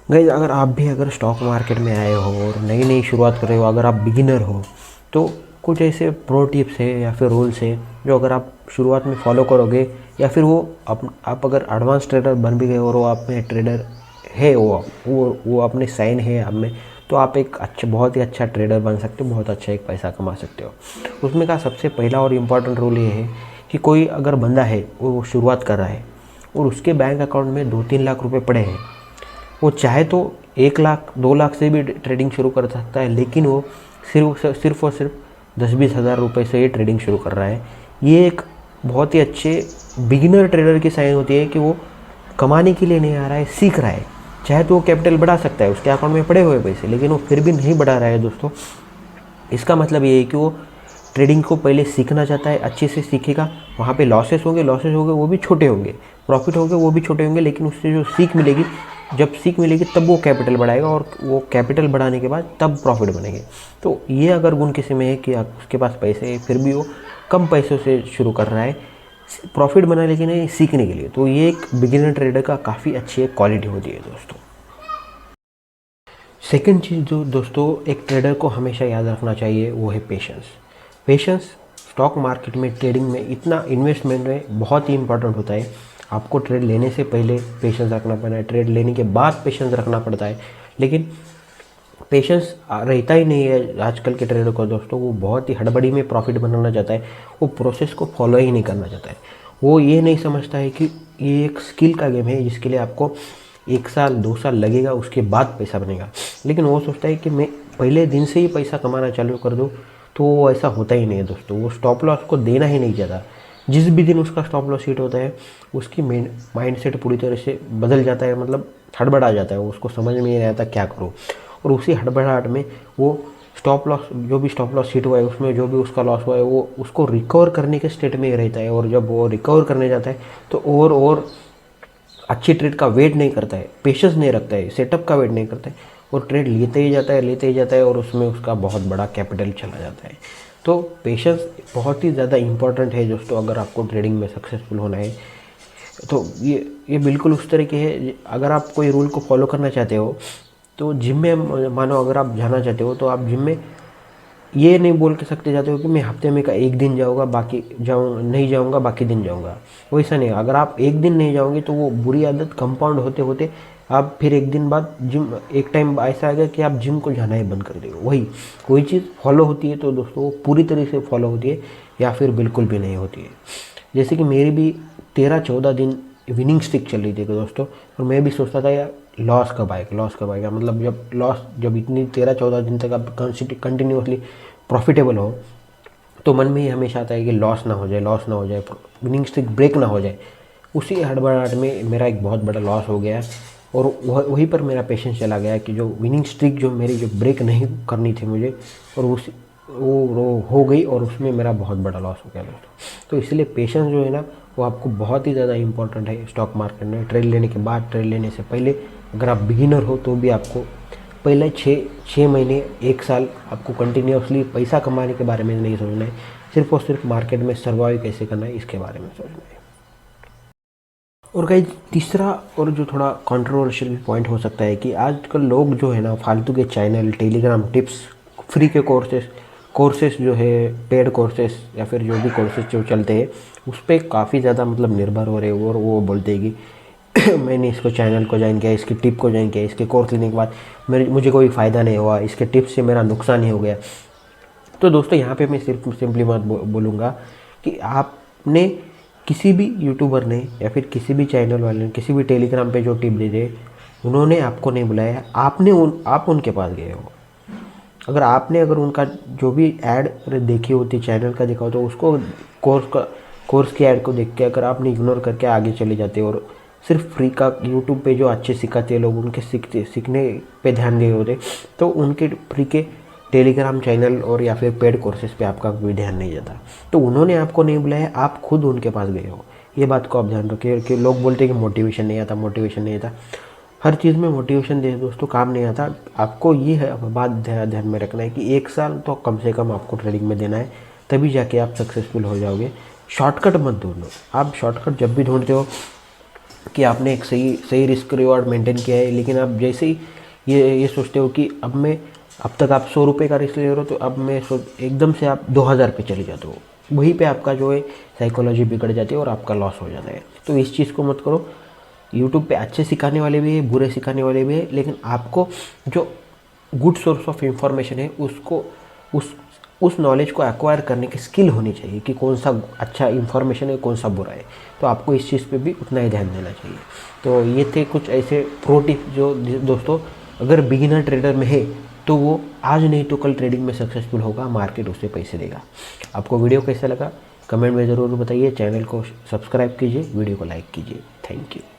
Guys अगर आप भी अगर स्टॉक मार्केट में आए हो और नई नई शुरुआत कर रहे हो, अगर आप बिगिनर हो, तो कुछ ऐसे प्रो टिप्स है या फिर रूल्स है जो अगर आप शुरुआत में फॉलो करोगे, या फिर वो आप अगर एडवांस ट्रेडर बन भी गए और वो आप में ट्रेडर है, वो अपने साइन है आप में, तो आप एक अच्छा बहुत ही अच्छा ट्रेडर बन सकते हो, बहुत अच्छा एक पैसा कमा सकते हो। उसमें का सबसे पहला और इम्पॉर्टेंट रूल ये है कि कोई अगर बंदा है वो शुरुआत कर रहा है और उसके बैंक अकाउंट में 2-3 लाख रुपए पड़े हैं, वो चाहे तो 1 लाख 2 लाख से भी ट्रेडिंग शुरू कर सकता है, लेकिन वो सिर्फ और सिर्फ 10-20 हज़ार रुपये से ही ट्रेडिंग शुरू कर रहा है। ये एक बहुत ही अच्छे बिगिनर ट्रेडर की साइन होती है कि वो कमाने के लिए नहीं आ रहा है, सीख रहा है। चाहे तो वो कैपिटल बढ़ा सकता है, उसके अकाउंट में पड़े हुए पैसे, लेकिन वो फिर भी नहीं बढ़ा रहा है दोस्तों। इसका मतलब ये है कि वो ट्रेडिंग को पहले सीखना चाहता है, अच्छे से सीखेगा। वहाँ पे लॉसेस होंगे वो भी छोटे होंगे, प्रॉफिट होंगे वो भी छोटे होंगे, लेकिन उससे जो सीख मिलेगी, जब सीख मिलेगी तब वो कैपिटल बढ़ाएगा, और वो कैपिटल बढ़ाने के बाद तब प्रॉफिट बनेंगे। तो ये अगर गुण किसी में है कि उसके पास पैसे है फिर भी वो कम पैसों से शुरू कर रहा है प्रॉफिट बनाने के लिए, सीखने के लिए, तो ये एक बिगिनर ट्रेडर का काफ़ी अच्छी एक क्वालिटी होती है दोस्तों। सेकंड चीज़ जो दोस्तों एक ट्रेडर को हमेशा याद रखना चाहिए वो है पेशेंस। पेशेंस स्टॉक मार्केट में, ट्रेडिंग में, इतना इन्वेस्टमेंट में बहुत ही इंपॉर्टेंट होता है। आपको ट्रेड लेने से पहले पेशेंस रखना पड़ता है, ट्रेड लेने के बाद पेशेंस रखना पड़ता है, लेकिन पेशेंस रहता ही नहीं है आजकल के ट्रेडर को दोस्तों। वो बहुत ही हड़बड़ी में प्रॉफिट बनाना चाहता है, वो प्रोसेस को फॉलो ही नहीं करना चाहता है। वो ये नहीं समझता है कि ये एक स्किल का गेम है जिसके लिए आपको 1 साल 2 साल लगेगा, उसके बाद पैसा बनेगा। लेकिन वो सोचता है कि मैं पहले दिन से ही पैसा कमाना चालू कर दूँ, तो वो ऐसा होता ही नहीं है दोस्तों। वो स्टॉप लॉस को देना ही नहीं चाहता। जिस भी दिन उसका स्टॉप लॉस हिट होता है, उसकी माइंड सेट पूरी तरह से बदल जाता है, मतलब हड़बड़ा जाता है, उसको समझ में नहीं आता क्या करूँ। और उसी हड़बड़ाहट में वो स्टॉप लॉस, जो भी स्टॉप लॉस हिट हुआ है उसमें जो भी उसका लॉस हुआ है, वो उसको रिकवर करने के स्टेट में रहता है। और जब वो रिकवर करने जाता है तो और अच्छी ट्रेड का वेट नहीं करता है, पेशेंस नहीं रखता है, सेटअप का वेट नहीं करता है, और ट्रेड लेते ही जाता है और उसमें उसका बहुत बड़ा कैपिटल चला जाता है। तो पेशेंस बहुत ही ज़्यादा इंपॉर्टेंट है दोस्तों, अगर आपको ट्रेडिंग में सक्सेसफुल होना है। तो ये बिल्कुल उस तरीके है, अगर आप कोई रूल को फॉलो करना चाहते हो तो जिम में, मानो अगर आप जाना चाहते हो तो आप जिम में ये नहीं बोल के सकते जाते हो कि मैं हफ्ते में का एक दिन जाऊँगा, बाकी नहीं जाऊँगा, बाकी दिन जाऊँगा। वैसा नहीं है। अगर आप एक दिन नहीं जाओगे तो वो बुरी आदत कंपाउंड होते होते आप फिर एक दिन बाद जिम, एक टाइम ऐसा आएगा कि आप जिम को जाना ही बंद कर देंगे। वही कोई चीज़ फॉलो होती है तो दोस्तों वो पूरी तरीके से फॉलो होती है या फिर बिल्कुल भी नहीं होती है। जैसे कि मेरी भी 13-14 दिन विनिंग स्टिक चल रही थी दोस्तों, और मैं भी सोचता था यार लॉस कब आएगा, मतलब जब इतनी 13-14 दिन तक आप कंटिन्यूसली प्रॉफिटेबल हो, तो मन में ही हमेशा आता है कि लॉस ना हो जाए, विनिंग स्ट्रिक ब्रेक ना हो जाए। उसी हड़बड़ाहट में मेरा एक बहुत बड़ा लॉस हो गया, और वहीं पर मेरा पेशेंस चला गया कि जो विनिंग स्ट्रिक जो मेरी जो ब्रेक नहीं करनी थी मुझे, और वो हो गई, और उसमें मेरा बहुत बड़ा लॉस हो गया दोस्तों। तो इसलिए पेशेंस जो है ना, वो आपको बहुत ही ज़्यादा इंपॉर्टेंट है स्टॉक मार्केट में। ट्रेड लेने के बाद, ट्रेड लेने से पहले, अगर आप बिगिनर हो तो भी आपको पहले 6 महीने 1 साल आपको कंटिन्यूसली पैसा कमाने के बारे में नहीं सोचना है, सिर्फ और सिर्फ मार्केट में सर्वाइव कैसे करना है इसके बारे में सोचना है। और कहीं तीसरा और जो थोड़ा कंट्रोवर्शियल भी पॉइंट हो सकता है कि आजकल लोग जो है ना, फालतू के चैनल, टेलीग्राम टिप्स, फ्री के कोर्सेस जो है, पेड कोर्सेस या फिर जो भी कोर्सेस जो चलते हैं, उस पर काफ़ी ज़्यादा मतलब निर्भर हो रहे हैं, और वो बोलते हैं कि मैंने इसको चैनल को ज्वाइन किया, इसकी टिप को ज्वाइन किया, इसके कोर्स लेने के बाद मुझे कोई फ़ायदा नहीं हुआ, इसके टिप्स से मेरा नुकसान ही हो गया। तो दोस्तों यहाँ पे मैं सिर्फ सिंपली बात बोलूँगा कि आपने किसी भी यूट्यूबर ने या फिर किसी भी चैनल वाले ने, किसी भी टेलीग्राम पे जो टिप दे दे, उन्होंने आपको नहीं बुलाया, आप उनके पास गए हो। अगर उनका जो भी ऐड देखी होती, चैनल का देखा हो, तो उसको कोर्स की ऐड को देख के अगर आपने इग्नोर करके आगे चले जाते हो, और सिर्फ फ्री का यूट्यूब पे जो अच्छे सिखाते हैं लोग, उनके सीखने पे ध्यान गए होते, तो उनके फ्री के टेलीग्राम चैनल और या फिर पेड कोर्सेज पे आपका कोई ध्यान नहीं जाता। तो उन्होंने आपको नहीं बुलाया, आप खुद उनके पास गए हो। ये बात को आप ध्यान रखिए कि लोग बोलते हैं कि मोटिवेशन नहीं आता। हर चीज़ में मोटिवेशन दे दोस्तों काम नहीं आता। आपको ये है बात ध्यान में रखना है कि 1 साल तो कम से कम आपको ट्रेडिंग में देना है, तभी जाके आप सक्सेसफुल हो जाओगे। शॉर्टकट मत ढूंढो। आप शॉर्टकट जब भी ढूंढते हो कि आपने एक सही सही रिस्क रिवॉर्ड मेंटेन किया है, लेकिन आप जैसे ही ये सोचते हो कि अब तक आप 100 रुपये का रिस्क ले रहे हो, तो अब मैं एकदम से आप 2000 पे चले जाते हो, वहीं पे आपका जो है साइकोलॉजी बिगड़ जाती है और आपका लॉस हो जाता है। तो इस चीज़ को मत करो। यूट्यूब पे अच्छे सिखाने वाले भी है, बुरे सिखाने वाले भी है, लेकिन आपको जो गुड सोर्स ऑफ इंफॉर्मेशन है उसको उस नॉलेज को एक्वायर करने की स्किल होनी चाहिए कि कौन सा अच्छा इंफॉर्मेशन है, कौन सा बुरा है। तो आपको इस चीज़ पे भी उतना ही ध्यान देना चाहिए। तो ये थे कुछ ऐसे प्रो टिप जो दोस्तों अगर बिगिनर ट्रेडर में है तो वो आज नहीं तो कल ट्रेडिंग में सक्सेसफुल होगा, मार्केट उससे पैसे देगा। आपको वीडियो कैसा लगा कमेंट में ज़रूर बताइए। चैनल को सब्सक्राइब कीजिए, वीडियो को लाइक कीजिए। Thank you.